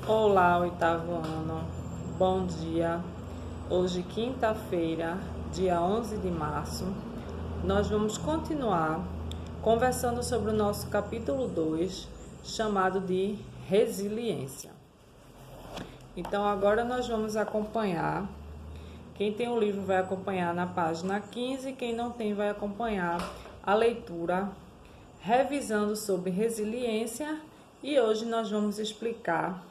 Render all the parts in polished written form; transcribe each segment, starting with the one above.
Olá, oitavo ano. Bom dia. Hoje, quinta-feira, dia 11 de março, nós vamos continuar conversando sobre o nosso capítulo 2, chamado de resiliência. Então, agora nós vamos acompanhar. Quem tem o livro vai acompanhar na página 15, quem não tem vai acompanhar a leitura revisando sobre resiliência, e hoje nós vamos explicar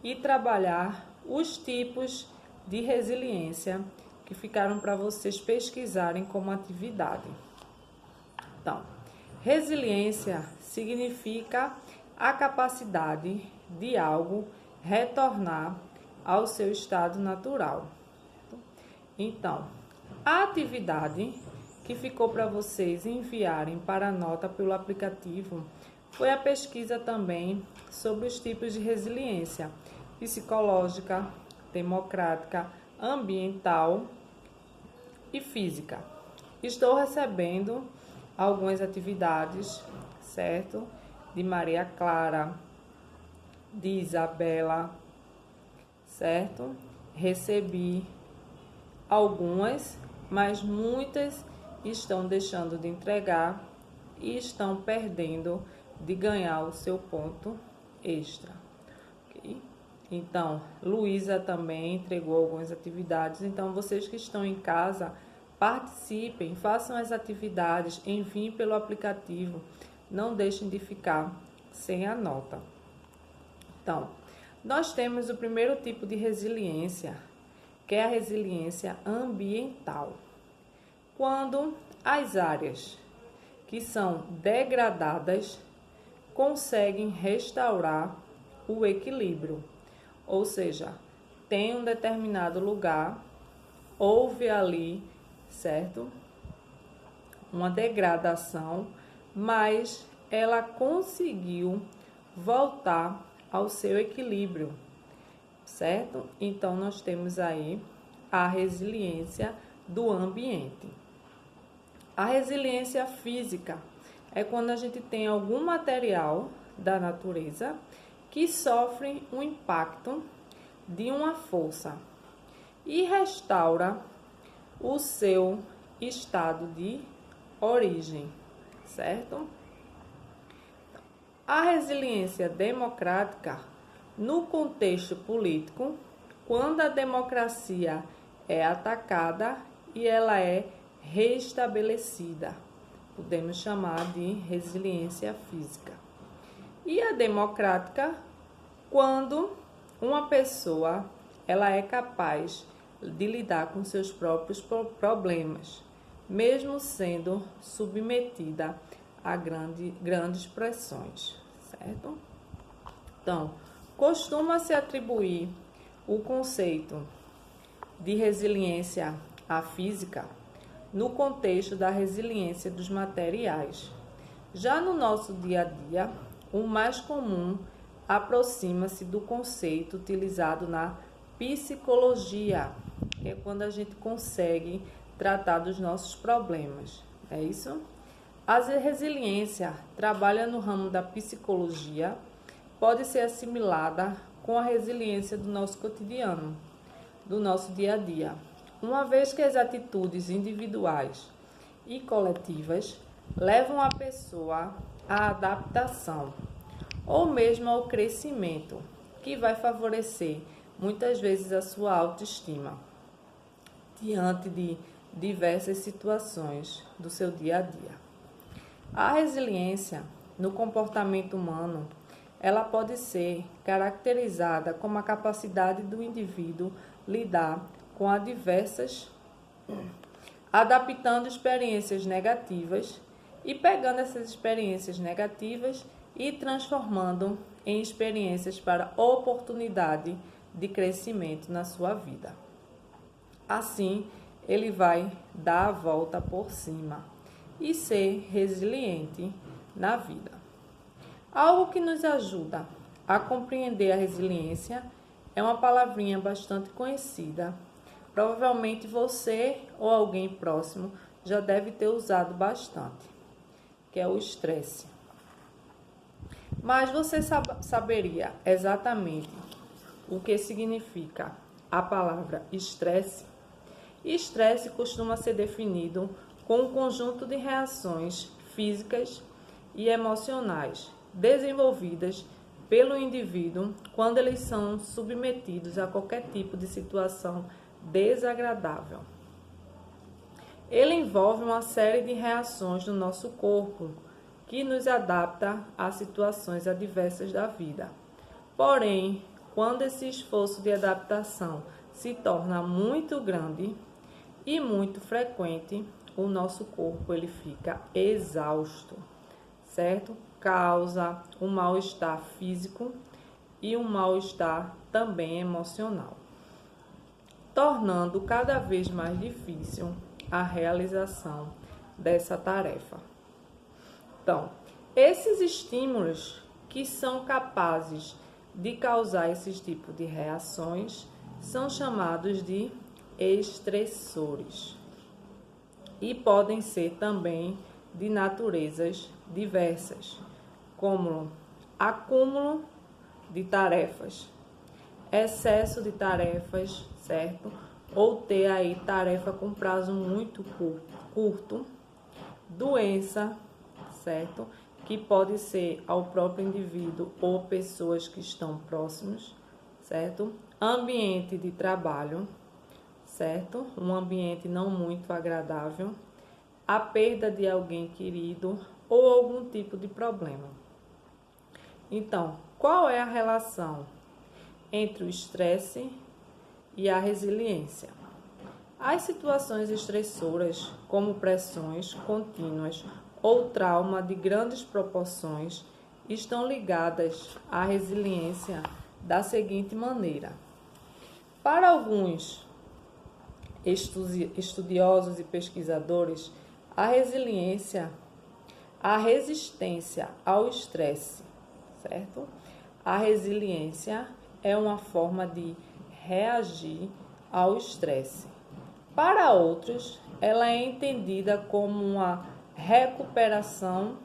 e trabalhar os tipos de resiliência que ficaram para vocês pesquisarem como atividade. Então, resiliência significa a capacidade de algo retornar ao seu estado natural. Então, a atividade que ficou para vocês enviarem para a nota pelo aplicativo foi a pesquisa também sobre os tipos de resiliência psicológica, democrática, ambiental e física. Estou recebendo algumas atividades, certo? De Maria Clara, de Isabela, certo? Recebi algumas, mas muitas estão deixando de entregar e estão perdendo de ganhar o seu ponto extra. Okay? Então, Luísa também entregou algumas atividades. Então, vocês que estão em casa, participem, façam as atividades, enviem pelo aplicativo. Não deixem de ficar sem a nota. Então, nós temos o primeiro tipo de resiliência, que é a resiliência ambiental. Quando as áreas que são degradadas conseguem restaurar o equilíbrio, ou seja, tem um determinado lugar, houve ali, certo? Uma degradação, mas ela conseguiu voltar ao seu equilíbrio, certo? Então, nós temos aí a resiliência do ambiente. A resiliência física é quando a gente tem algum material da natureza que sofre um impacto de uma força e restaura o seu estado de origem, certo? A resiliência democrática, no contexto político, quando a democracia é atacada e ela é restabelecida, podemos chamar de resiliência física. E a democrática, quando uma pessoa ela é capaz de lidar com seus próprios problemas, mesmo sendo submetida a grandes pressões, certo? Então, costuma-se atribuir o conceito de resiliência à física no contexto da resiliência dos materiais. Já no nosso dia a dia, o mais comum aproxima-se do conceito utilizado na psicologia, que é quando a gente consegue tratar dos nossos problemas, é isso? A resiliência trabalha no ramo da psicologia, pode ser assimilada com a resiliência do nosso cotidiano, do nosso dia a dia, uma vez que as atitudes individuais e coletivas levam a pessoa à adaptação ou mesmo ao crescimento, que vai favorecer muitas vezes a sua autoestima diante de diversas situações do seu dia a dia. A resiliência no comportamento humano, ela pode ser caracterizada como a capacidade do indivíduo lidar com adversas, adaptando experiências negativas e pegando essas experiências negativas e transformando em experiências para oportunidade de crescimento na sua vida. Assim, ele vai dar a volta por cima e ser resiliente na vida. Algo que nos ajuda a compreender a resiliência é uma palavrinha bastante conhecida. Provavelmente você ou alguém próximo já deve ter usado bastante, que é o estresse. Mas você saberia exatamente o que significa a palavra estresse? Estresse costuma ser definido com um conjunto de reações físicas e emocionais desenvolvidas pelo indivíduo quando eles são submetidos a qualquer tipo de situação desagradável. Ele envolve uma série de reações no nosso corpo que nos adapta a situações adversas da vida. Porém, quando esse esforço de adaptação se torna muito grande e muito frequente, o nosso corpo ele fica exausto, certo? Causa um mal-estar físico e um mal-estar também emocional, tornando cada vez mais difícil a realização dessa tarefa. Então, esses estímulos que são capazes de causar esses tipos de reações são chamados de estressores e podem ser também de naturezas diversas, como acúmulo de tarefas, excesso de tarefas, certo? Ou ter aí tarefa com prazo muito curto, doença, certo? Que pode ser ao próprio indivíduo ou pessoas que estão próximos, certo? Ambiente de trabalho, certo? Um ambiente não muito agradável, a perda de alguém querido ou algum tipo de problema. Então, qual é a relação entre o estresse e a resiliência? As situações estressoras, como pressões contínuas ou trauma de grandes proporções, estão ligadas à resiliência da seguinte maneira. Para alguns estudiosos e pesquisadores, a resistência ao estresse, certo? A resiliência é uma forma de reagir ao estresse. Para outros, ela é entendida como uma recuperação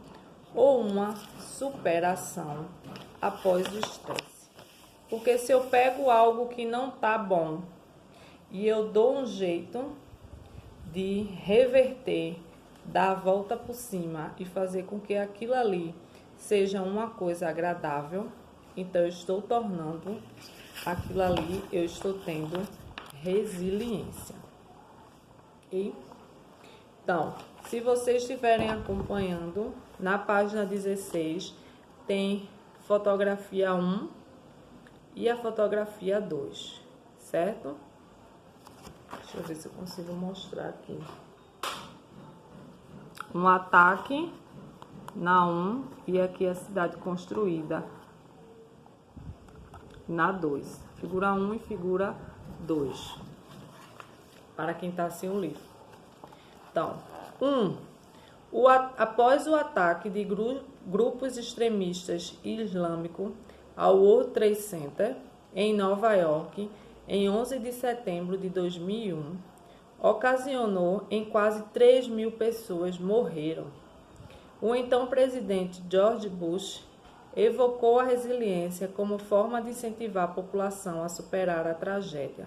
ou uma superação após o estresse. Porque se eu pego algo que não está bom e eu dou um jeito de reverter, dar a volta por cima e fazer com que aquilo ali seja uma coisa agradável, então eu estou tornando aquilo ali, eu estou tendo resiliência. Ok? Então, se vocês estiverem acompanhando, na página 16 tem fotografia 1 e a fotografia 2, certo? Deixa eu ver se eu consigo mostrar aqui. Um ataque na 1 e aqui a cidade construída na 2. Figura 1 e figura 2. Para quem está sem o livro. Então, 1. Após o ataque de grupos extremistas islâmicos ao World Trade Center, em Nova York, em 11 de setembro de 2001, ocasionou em quase 3 mil pessoas morreram. O então presidente George Bush evocou a resiliência como forma de incentivar a população a superar a tragédia,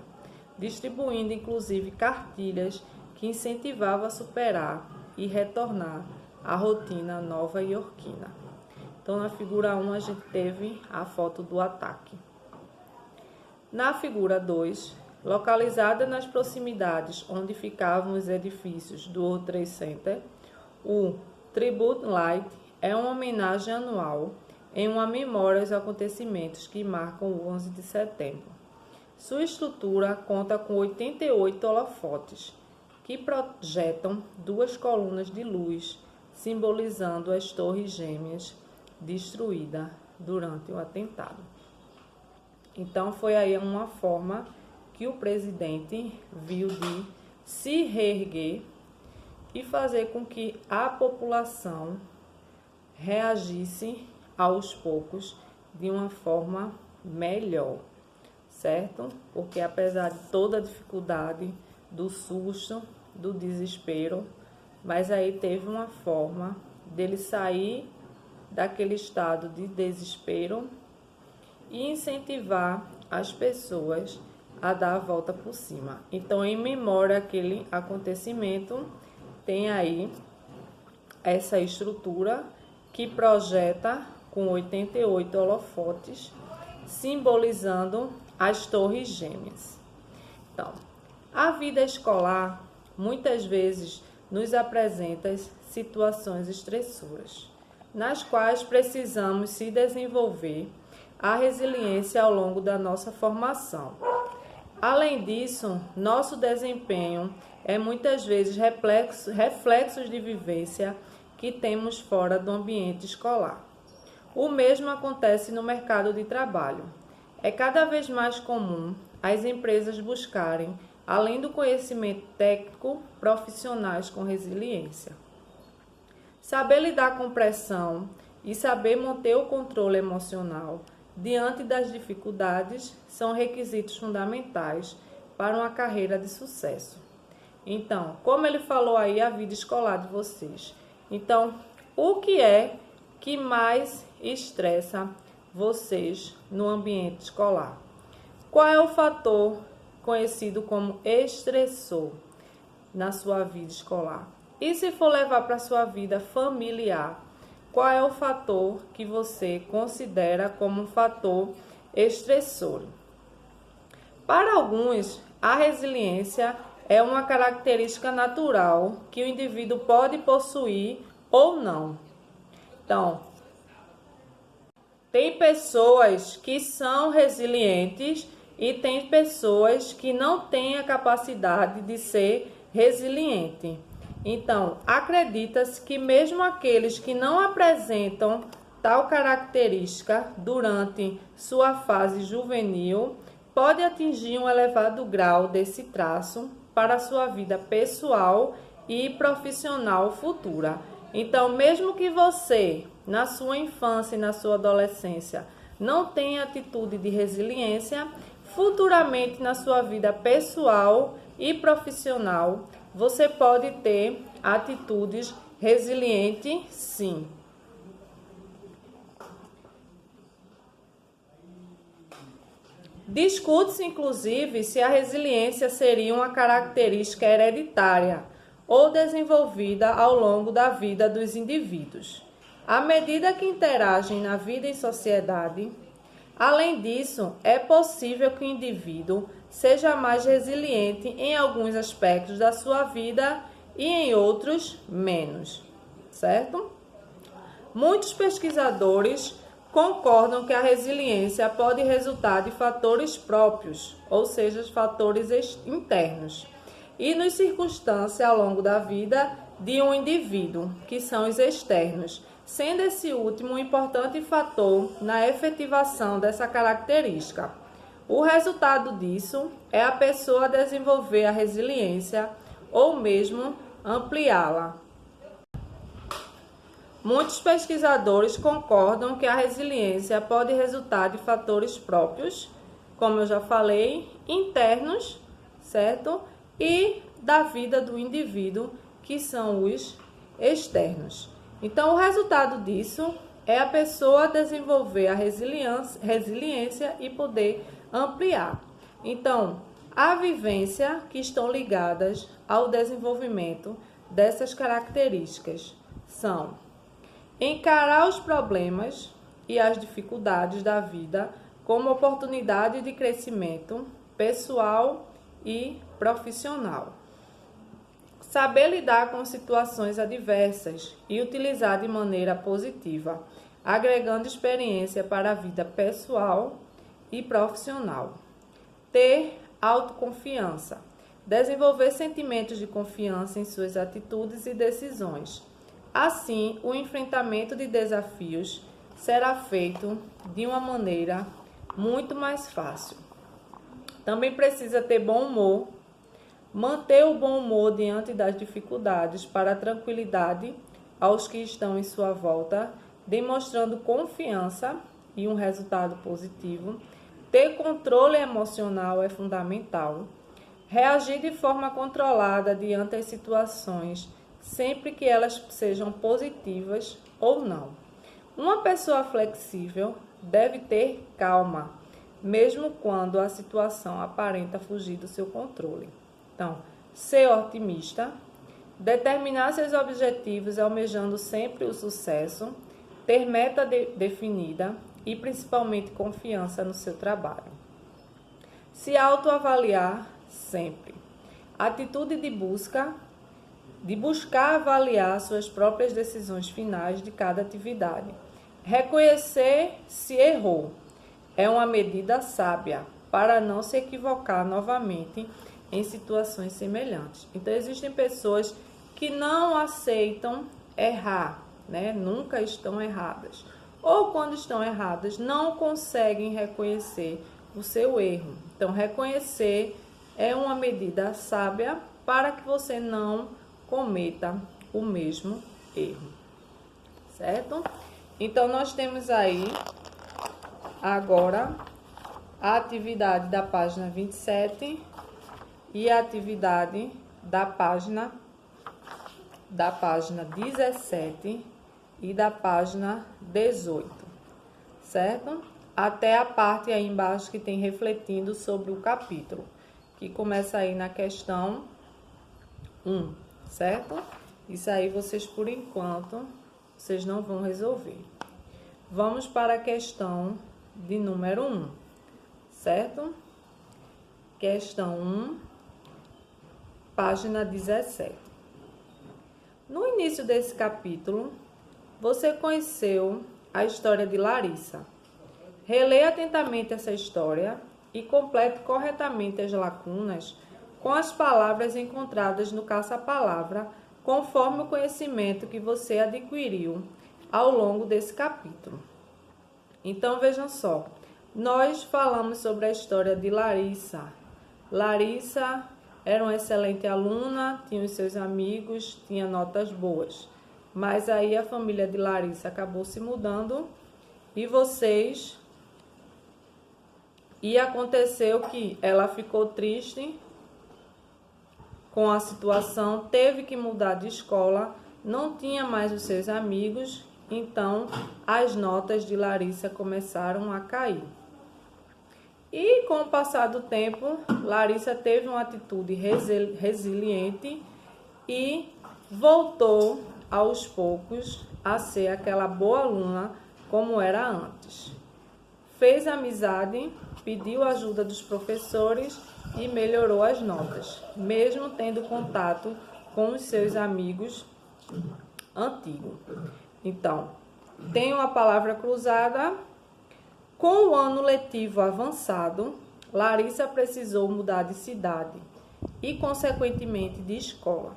distribuindo inclusive cartilhas que incentivavam a superar e retornar à rotina nova-iorquina. Então, na figura 1, a gente teve a foto do ataque. Na figura 2, localizada nas proximidades onde ficavam os edifícios do World Trade Center, o Tribute Light é uma homenagem anual em uma memória aos acontecimentos que marcam o 11 de setembro. Sua estrutura conta com 88 holofotes, que projetam 2 colunas de luz, simbolizando as torres gêmeas destruídas durante o atentado. Então, foi aí uma forma que o presidente viu de se reerguer e fazer com que a população reagisse aos poucos de uma forma melhor, certo? Porque apesar de toda a dificuldade, do susto, do desespero, mas aí teve uma forma dele sair daquele estado de desespero e incentivar as pessoas a dar a volta por cima. Então, em memória àquele acontecimento, tem aí essa estrutura que projeta com 88 holofotes, simbolizando as torres gêmeas. Então, a vida escolar muitas vezes nos apresenta situações estressoras, nas quais precisamos se desenvolver a resiliência ao longo da nossa formação. Além disso, nosso desempenho é muitas vezes reflexos de vivência que temos fora do ambiente escolar. O mesmo acontece no mercado de trabalho. É cada vez mais comum as empresas buscarem, além do conhecimento técnico, profissionais com resiliência. Saber lidar com pressão e saber manter o controle emocional diante das dificuldades são requisitos fundamentais para uma carreira de sucesso. Então, como ele falou aí, a vida escolar de vocês. Então, o que é que mais estressa vocês no ambiente escolar? Qual é o fator conhecido como estressor na sua vida escolar? E se for levar para a sua vida familiar, qual é o fator que você considera como um fator estressor? Para alguns, a resiliência é uma característica natural que o indivíduo pode possuir ou não. Então, tem pessoas que são resilientes e tem pessoas que não têm a capacidade de ser resiliente. Então, acredita-se que mesmo aqueles que não apresentam tal característica durante sua fase juvenil, pode atingir um elevado grau desse traço para a sua vida pessoal e profissional futura. Então, mesmo que você, na sua infância e na sua adolescência, não tenha atitude de resiliência, futuramente na sua vida pessoal e profissional, você pode ter atitudes resilientes, sim. Discute-se, inclusive, se a resiliência seria uma característica hereditária ou desenvolvida ao longo da vida dos indivíduos, à medida que interagem na vida em sociedade. Além disso, é possível que o indivíduo seja mais resiliente em alguns aspectos da sua vida e em outros menos, certo? Muitos pesquisadores concordam que a resiliência pode resultar de fatores próprios, ou seja, fatores internos, e nos circunstâncias ao longo da vida de um indivíduo, que são os externos, sendo esse último um importante fator na efetivação dessa característica. O resultado disso é a pessoa desenvolver a resiliência ou mesmo ampliá-la. Muitos pesquisadores concordam que a resiliência pode resultar de fatores próprios, como eu já falei, internos, certo? E da vida do indivíduo, que são os externos. Então, o resultado disso é a pessoa desenvolver a resiliência e poder ampliar. Então, a vivência que estão ligadas ao desenvolvimento dessas características são encarar os problemas e as dificuldades da vida como oportunidade de crescimento pessoal e profissional. Saber lidar com situações adversas e utilizar de maneira positiva, agregando experiência para a vida pessoal e profissional. Ter autoconfiança. Desenvolver sentimentos de confiança em suas atitudes e decisões. Assim, o enfrentamento de desafios será feito de uma maneira muito mais fácil. Também precisa ter bom humor. Manter o bom humor diante das dificuldades para a tranquilidade aos que estão em sua volta, demonstrando confiança e um resultado positivo. Ter controle emocional é fundamental. Reagir de forma controlada diante das situações, sempre que elas sejam positivas ou não. Uma pessoa flexível deve ter calma, mesmo quando a situação aparenta fugir do seu controle. Então, ser otimista, determinar seus objetivos almejando sempre o sucesso, ter meta definida e principalmente confiança no seu trabalho. Se autoavaliar sempre. Atitude de buscar avaliar suas próprias decisões finais de cada atividade. Reconhecer se errou. É uma medida sábia para não se equivocar novamente em situações semelhantes. Então, existem pessoas que não aceitam errar, né? Nunca estão erradas. Ou quando estão erradas, não conseguem reconhecer o seu erro. Então, reconhecer é uma medida sábia para que você não cometa o mesmo erro, certo? Então, nós temos aí agora a atividade da página 27 e a atividade da página 17 e da página 18, certo? Até a parte aí embaixo que tem refletindo sobre o capítulo, que começa aí na questão 1, certo? Isso aí vocês, por enquanto, vocês não vão resolver. Vamos para a questão de número 1, certo? Questão 1, página 17. No início desse capítulo, você conheceu a história de Larissa. Releia atentamente essa história e complete corretamente as lacunas com as palavras encontradas no caça-palavra, conforme o conhecimento que você adquiriu ao longo desse capítulo. Então, vejam só, nós falamos sobre a história de Larissa. Larissa era uma excelente aluna, tinha os seus amigos, tinha notas boas. Mas aí a família de Larissa acabou se mudando e aconteceu que ela ficou triste com a situação, teve que mudar de escola, não tinha mais os seus amigos, então as notas de Larissa começaram a cair. E com o passar do tempo, Larissa teve uma atitude resiliente e voltou aos poucos a ser aquela boa aluna como era antes. Fez amizade, pediu ajuda dos professores e melhorou as notas, mesmo tendo contato com os seus amigos antigos. Então, tem uma palavra cruzada. Com o ano letivo avançado, Larissa precisou mudar de cidade e, consequentemente, de escola.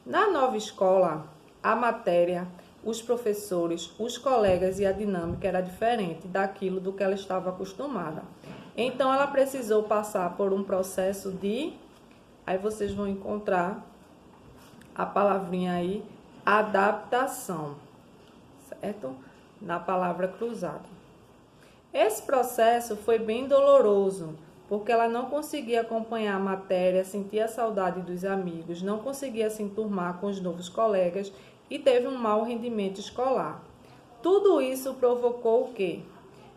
Na nova escola, a matéria, os professores, os colegas e a dinâmica era diferente daquilo do que ela estava acostumada. Então, ela precisou passar por um processo de... Aí vocês vão encontrar a palavrinha aí, adaptação, certo? Na palavra cruzada. Esse processo foi bem doloroso, porque ela não conseguia acompanhar a matéria, sentia saudade dos amigos, não conseguia se enturmar com os novos colegas e teve um mau rendimento escolar. Tudo isso provocou o quê?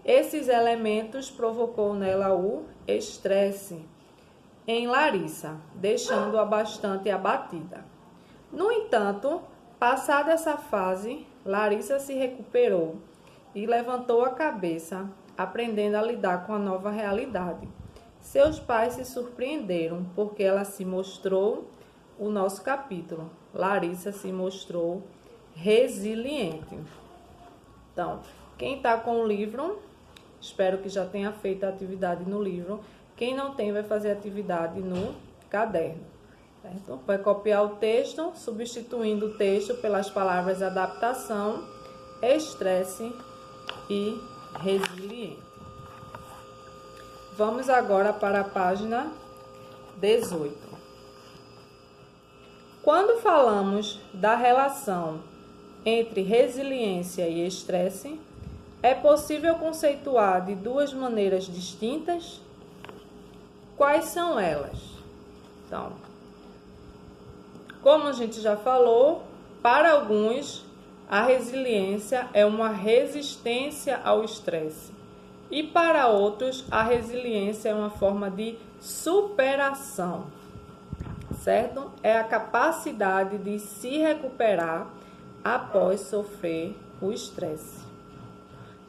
Esses elementos provocou nela o estresse em Larissa, deixando-a bastante abatida. No entanto, passada essa fase, Larissa se recuperou e levantou a cabeça, aprendendo a lidar com a nova realidade. Seus pais se surpreenderam, porque ela se mostrou, o nosso capítulo, Larissa se mostrou resiliente. Então, quem está com o livro, espero que já tenha feito a atividade no livro. Quem não tem, vai fazer a atividade no caderno. Certo? Vai copiar o texto, substituindo o texto pelas palavras adaptação, estresse e resiliente. Vamos agora para a página 18. Quando falamos da relação entre resiliência e estresse, é possível conceituar de duas maneiras distintas? Quais são elas? Então, como a gente já falou, para alguns, a resiliência é uma resistência ao estresse. E para outros, a resiliência é uma forma de superação, certo? É a capacidade de se recuperar após sofrer o estresse.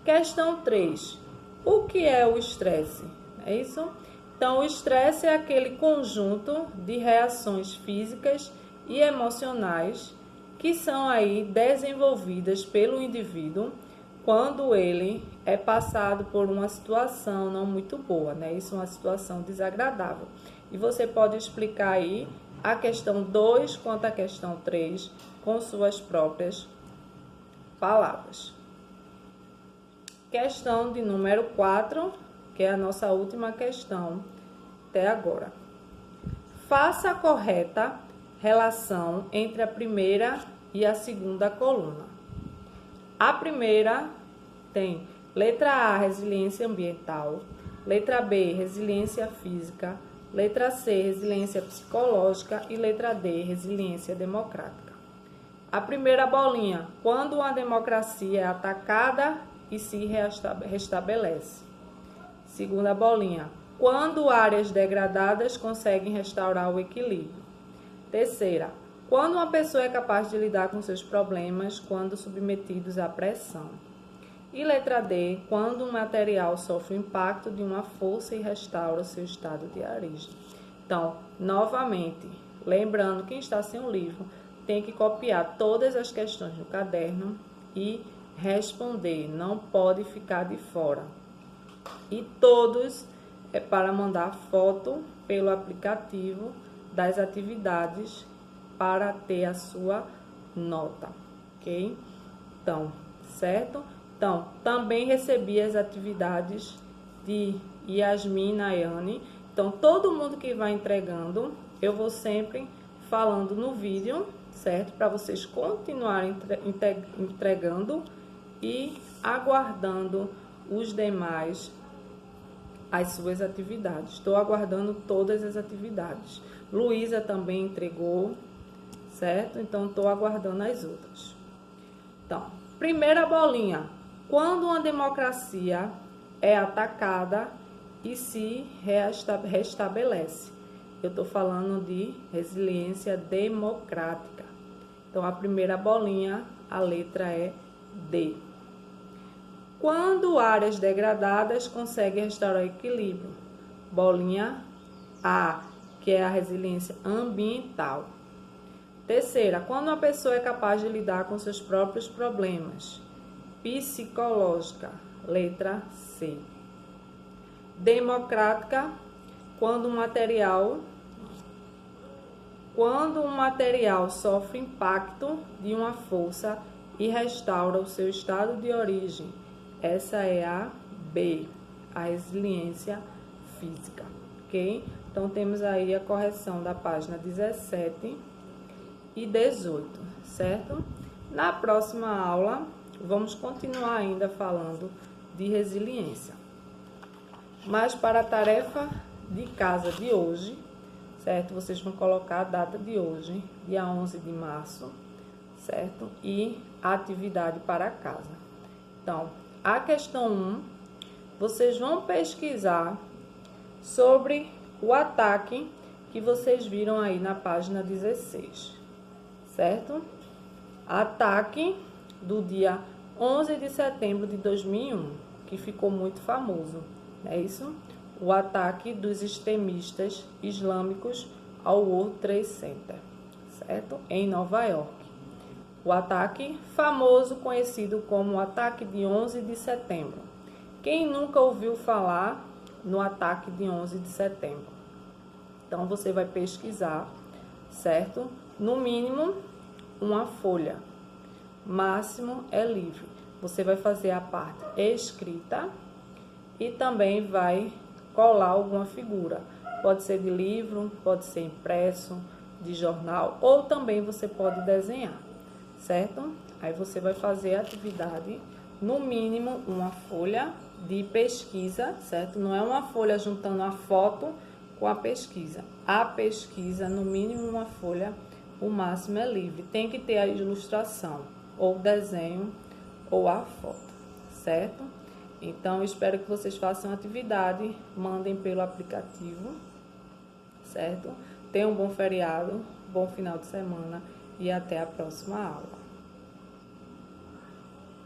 Questão 3. O que é o estresse? É isso? Então, o estresse é aquele conjunto de reações físicas e emocionais que são aí desenvolvidas pelo indivíduo quando ele é passado por uma situação não muito boa, né? Isso é uma situação desagradável. E você pode explicar aí a questão 2 quanto à questão 3 com suas próprias palavras. Questão de número 4, que é a nossa última questão até agora. Faça a correta relação entre a primeira e a segunda coluna. A primeira tem letra A, resiliência ambiental, letra B, resiliência física, letra C, resiliência psicológica e letra D, resiliência democrática. A primeira bolinha, quando uma democracia é atacada e se restabelece. Segunda bolinha, quando áreas degradadas conseguem restaurar o equilíbrio. Terceira, quando uma pessoa é capaz de lidar com seus problemas quando submetidos à pressão. E letra D, quando um material sofre o impacto de uma força e restaura seu estado de origem. Então, novamente, lembrando, quem está sem o livro tem que copiar todas as questões no caderno e responder, não pode ficar de fora. E todos é para mandar foto pelo aplicativo das atividades para ter a sua nota, ok? Então, certo? Então, também recebi as atividades de Yasmin, Nayane. Então, todo mundo que vai entregando, eu vou sempre falando no vídeo, certo? Para vocês continuarem entregando e aguardando os demais, as suas atividades. Estou aguardando todas as atividades. Luísa também entregou, certo? Então, estou aguardando as outras. Então, primeira bolinha. Quando uma democracia é atacada e se restabelece. Eu estou falando de resiliência democrática. Então, a primeira bolinha, a letra é D. Quando áreas degradadas conseguem restaurar o equilíbrio. Bolinha A, que é a resiliência ambiental. Terceira, quando uma pessoa é capaz de lidar com seus próprios problemas. Psicológica, letra C. Democrática, quando um material sofre impacto de uma força e restaura o seu estado de origem. Essa é a B, a resiliência física, ok? Então, temos aí a correção da página 17 e 18, certo? Na próxima aula, vamos continuar ainda falando de resiliência. Mas para a tarefa de casa de hoje, certo? Vocês vão colocar a data de hoje, dia 11 de março, certo? E a atividade para casa. Então, a questão 1, vocês vão pesquisar sobre o ataque que vocês viram aí na página 16, certo? Ataque do dia 11 de setembro de 2001, que ficou muito famoso, é isso? O ataque dos extremistas islâmicos ao World Trade Center, certo? Em Nova York. O ataque famoso, conhecido como o ataque de 11 de setembro. Quem nunca ouviu falar no ataque de 11 de setembro? Então, você vai pesquisar, certo? No mínimo, uma folha. Máximo é livre. Você vai fazer a parte escrita e também vai colar alguma figura. Pode ser de livro, pode ser impresso, de jornal, ou também você pode desenhar, certo? Aí você vai fazer a atividade, no mínimo uma folha de pesquisa, certo? Não é uma folha juntando a foto com a pesquisa. A pesquisa, no mínimo uma folha, o máximo é livre. Tem que ter a ilustração, ou desenho, ou a foto, certo? Então, espero que vocês façam atividade, mandem pelo aplicativo, certo? Tenham um bom feriado, bom final de semana e até a próxima aula.